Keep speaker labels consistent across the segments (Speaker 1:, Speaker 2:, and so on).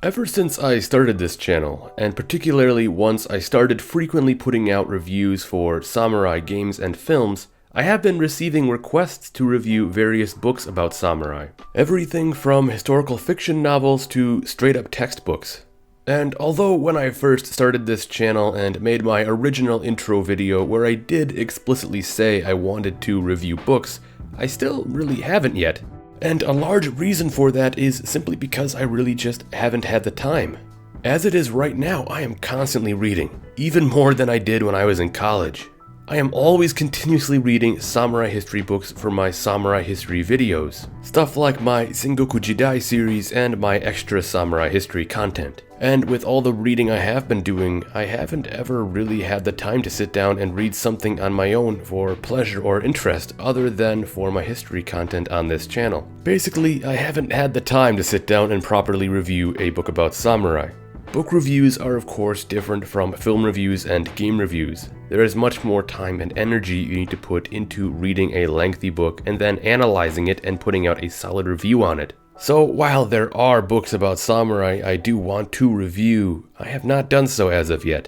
Speaker 1: Ever since I started this channel, and particularly once I started frequently putting out reviews for samurai games and films, I have been receiving requests to review various books about samurai. Everything from historical fiction novels to straight-up textbooks. And although when I first started this channel and made my original intro video where I did explicitly say I wanted to review books, I still really haven't yet. And a large reason for that is simply because I really just haven't had the time. As it is right now, I am constantly reading, even more than I did when I was in college. I am always continuously reading samurai history books for my samurai history videos, stuff like my Sengoku Jidai series and my extra samurai history content. And with all the reading I have been doing, I haven't ever really had the time to sit down and read something on my own for pleasure or interest other than for my history content on this channel. Basically, I haven't had the time to sit down and properly review a book about samurai. Book reviews are of course different from film reviews and game reviews. There is much more time and energy you need to put into reading a lengthy book and then analyzing it and putting out a solid review on it. So while there are books about samurai I do want to review, I have not done so as of yet.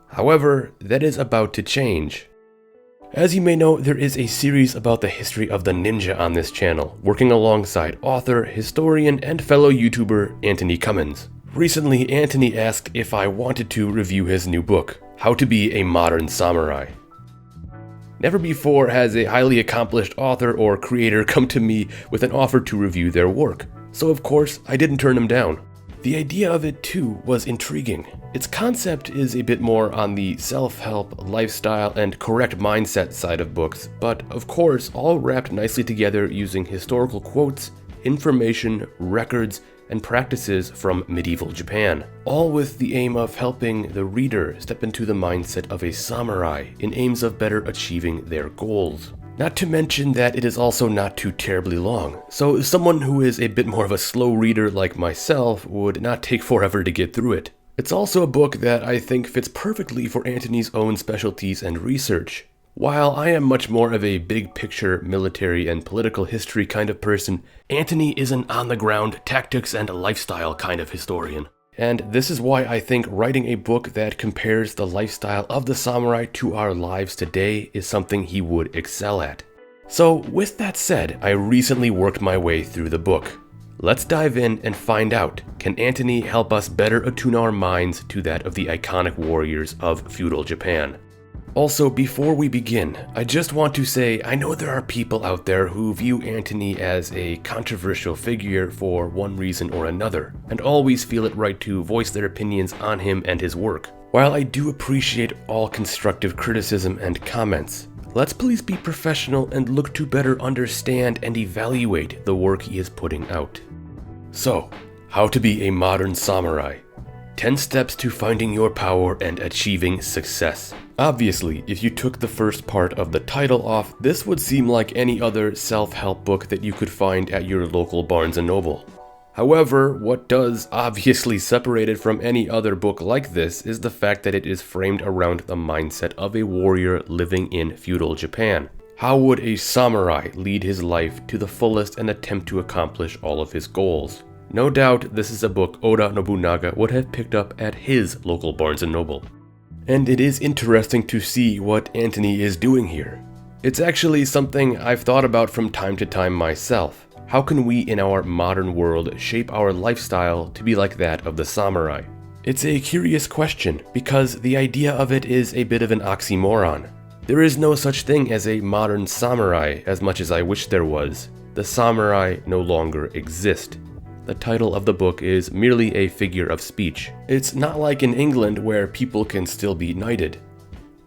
Speaker 1: However, that is about to change. As you may know, there is a series about the history of the ninja on this channel, working alongside author, historian, and fellow YouTuber Antony Cummins. Recently, Antony asked if I wanted to review his new book, How to Be a Modern Samurai. Never before has a highly accomplished author or creator come to me with an offer to review their work, so of course I didn't turn him down. The idea of it too was intriguing. Its concept is a bit more on the self-help, lifestyle, and correct mindset side of books, but of course all wrapped nicely together using historical quotes, information, records, and practices from medieval Japan, all with the aim of helping the reader step into the mindset of a samurai in aims of better achieving their goals. Not to mention that it is also not too terribly long, so someone who is a bit more of a slow reader like myself would not take forever to get through it. It's also a book that I think fits perfectly for Antony's own specialties and research. While I am much more of a big picture military and political history kind of person, Antony is an on-the-ground tactics and lifestyle kind of historian. And this is why I think writing a book that compares the lifestyle of the samurai to our lives today is something he would excel at. So with that said, I recently worked my way through the book. Let's dive in and find out, can Antony help us better attune our minds to that of the iconic warriors of feudal Japan? Also, before we begin, I just want to say I know there are people out there who view Antony as a controversial figure for one reason or another, and always feel it right to voice their opinions on him and his work. While I do appreciate all constructive criticism and comments, let's please be professional and look to better understand and evaluate the work he is putting out. So, How to Be a Modern Samurai. 10 Steps to Finding Your Power and Achieving Success. Obviously, if you took the first part of the title off, this would seem like any other self-help book that you could find at your local Barnes & Noble. However, what does obviously separate it from any other book like this is the fact that it is framed around the mindset of a warrior living in feudal Japan. How would a samurai lead his life to the fullest and attempt to accomplish all of his goals? No doubt this is a book Oda Nobunaga would have picked up at his local Barnes & Noble. And it is interesting to see what Antony is doing here. It's actually something I've thought about from time to time myself. How can we in our modern world shape our lifestyle to be like that of the samurai? It's a curious question because the idea of it is a bit of an oxymoron. There is no such thing as a modern samurai as much as I wish there was. The samurai no longer exist. The title of the book is merely a figure of speech. It's not like in England where people can still be knighted.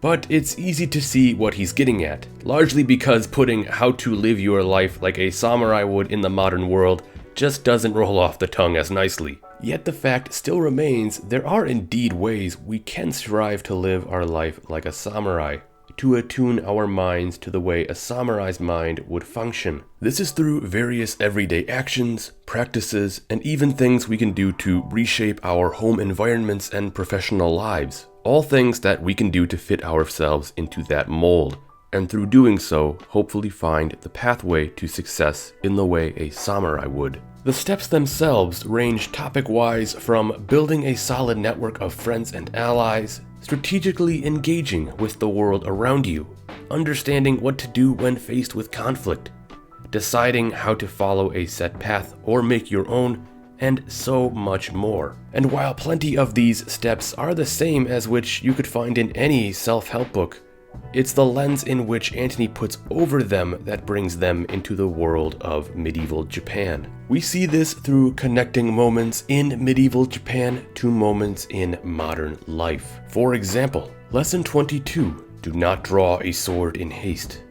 Speaker 1: But it's easy to see what he's getting at, largely because putting how to live your life like a samurai would in the modern world just doesn't roll off the tongue as nicely. Yet the fact still remains there are indeed ways we can strive to live our life like a samurai, to attune our minds to the way a samurai's mind would function. This is through various everyday actions, practices, and even things we can do to reshape our home environments and professional lives. All things that we can do to fit ourselves into that mold. and through doing so, hopefully find the pathway to success in the way a samurai would. The steps themselves range topic-wise from building a solid network of friends and allies, strategically engaging with the world around you, understanding what to do when faced with conflict, deciding how to follow a set path or make your own, and so much more. And while plenty of these steps are the same as which you could find in any self-help book, it's the lens in which Antony puts over them that brings them into the world of medieval Japan. We see this through connecting moments in medieval Japan to moments in modern life. For example, Lesson 22, do not draw a sword in haste.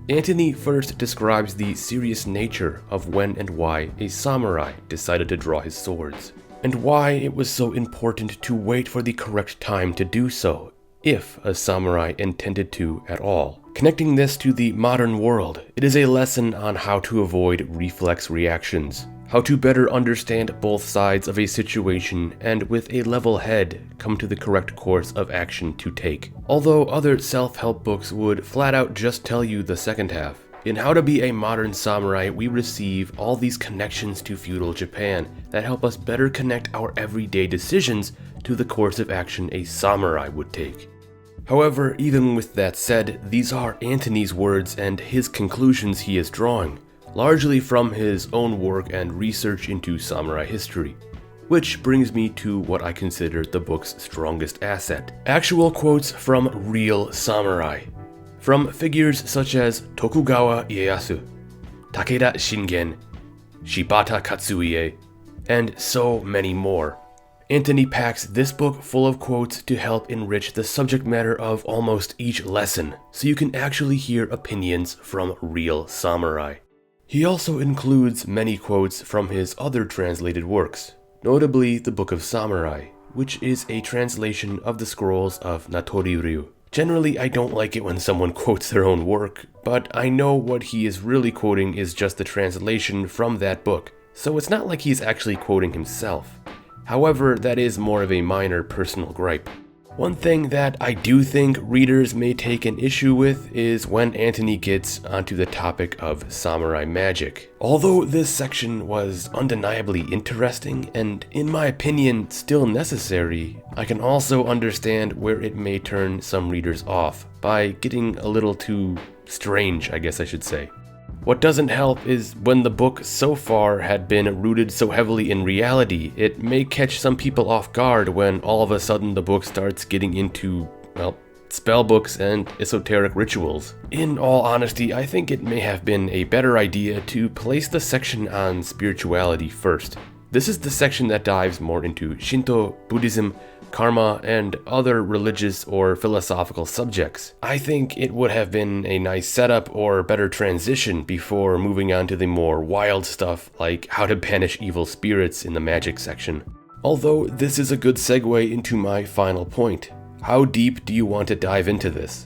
Speaker 1: Antony first describes the serious nature of when and why a samurai decided to draw his swords, and why it was so important to wait for the correct time to do so, if a samurai intended to at all. Connecting this to the modern world, it is a lesson on how to avoid reflex reactions, how to better understand both sides of a situation, and with a level head, come to the correct course of action to take. Although other self-help books would flat out just tell you the second half, in How to Be a Modern Samurai, we receive all these connections to feudal Japan that help us better connect our everyday decisions to the course of action a samurai would take. However, even with that said, these are Antony's words and his conclusions he is drawing, largely from his own work and research into samurai history. Which brings me to what I consider the book's strongest asset: actual quotes from real samurai. From figures such as Tokugawa Ieyasu, Takeda Shingen, Shibata Katsuie, and so many more. Antony packs this book full of quotes to help enrich the subject matter of almost each lesson, so you can actually hear opinions from real samurai. He also includes many quotes from his other translated works, notably the Book of Samurai, which is a translation of the scrolls of Natori-ryu. Generally, I don't like it when someone quotes their own work, but I know what he is really quoting is just the translation from that book, so it's not like he's actually quoting himself. However, that is more of a minor personal gripe. One thing that I do think readers may take an issue with is when Antony gets onto the topic of samurai magic. Although this section was undeniably interesting and, in my opinion, still necessary, I can also understand where it may turn some readers off by getting a little too strange, I guess I should say. What doesn't help is when the book so far had been rooted so heavily in reality, it may catch some people off guard when all of a sudden the book starts getting into, well, spell books and esoteric rituals. In all honesty, I think it may have been a better idea to place the section on spirituality first. This is the section that dives more into Shinto, Buddhism, karma, and other religious or philosophical subjects. I think it would have been a nice setup or better transition before moving on to the more wild stuff like how to banish evil spirits in the magic section. Although this is a good segue into my final point. How deep do you want to dive into this?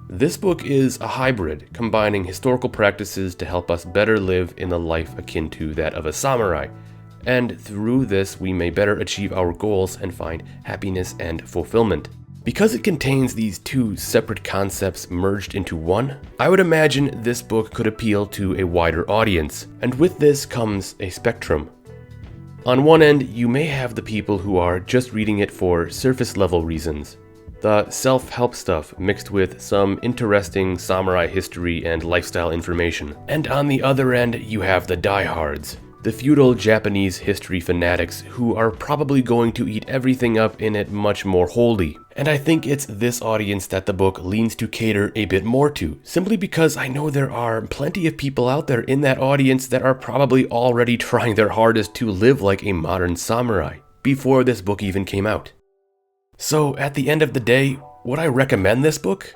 Speaker 1: This book is a hybrid, combining historical practices to help us better live in a life akin to that of a samurai. And through this, we may better achieve our goals and find happiness and fulfillment. Because it contains these two separate concepts merged into one, I would imagine this book could appeal to a wider audience, and with this comes a spectrum. On one end, you may have the people who are just reading it for surface-level reasons, the self-help stuff mixed with some interesting samurai history and lifestyle information. And on the other end, you have the diehards, the feudal Japanese history fanatics who are probably going to eat everything up in it much more wholly. And I think it's this audience that the book leans to cater a bit more to, simply because I know there are plenty of people out there in that audience that are probably already trying their hardest to live like a modern samurai, before this book even came out. So at the end of the day, would I recommend this book?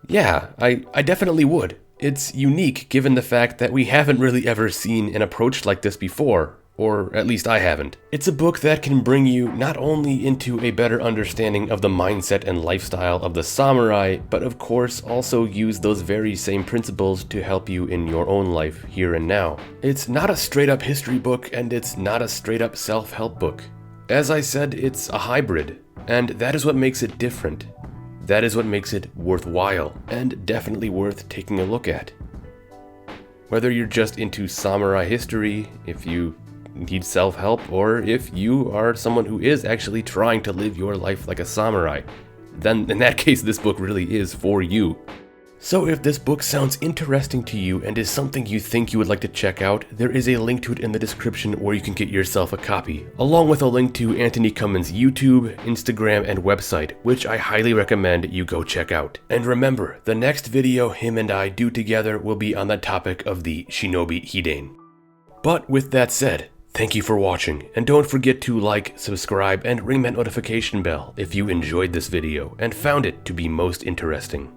Speaker 1: Yeah, I definitely would. It's unique given the fact that we haven't really ever seen an approach like this before, or at least I haven't. It's a book that can bring you not only into a better understanding of the mindset and lifestyle of the samurai, but of course also use those very same principles to help you in your own life here and now. It's not a straight up history book, and it's not a straight up self-help book. As I said, it's a hybrid, and that is what makes it different. That is what makes it worthwhile, and definitely worth taking a look at. Whether you're just into samurai history, if you need self-help, or if you are someone who is actually trying to live your life like a samurai, then in that case this book really is for you. So if this book sounds interesting to you and is something you think you would like to check out, there is a link to it in the description where you can get yourself a copy, along with a link to Antony Cummins' YouTube, Instagram, and website, which I highly recommend you go check out. And remember, the next video him and I do together will be on the topic of the Shinobi Hiden. But with that said, thank you for watching, and don't forget to like, subscribe, and ring that notification bell if you enjoyed this video and found it to be most interesting.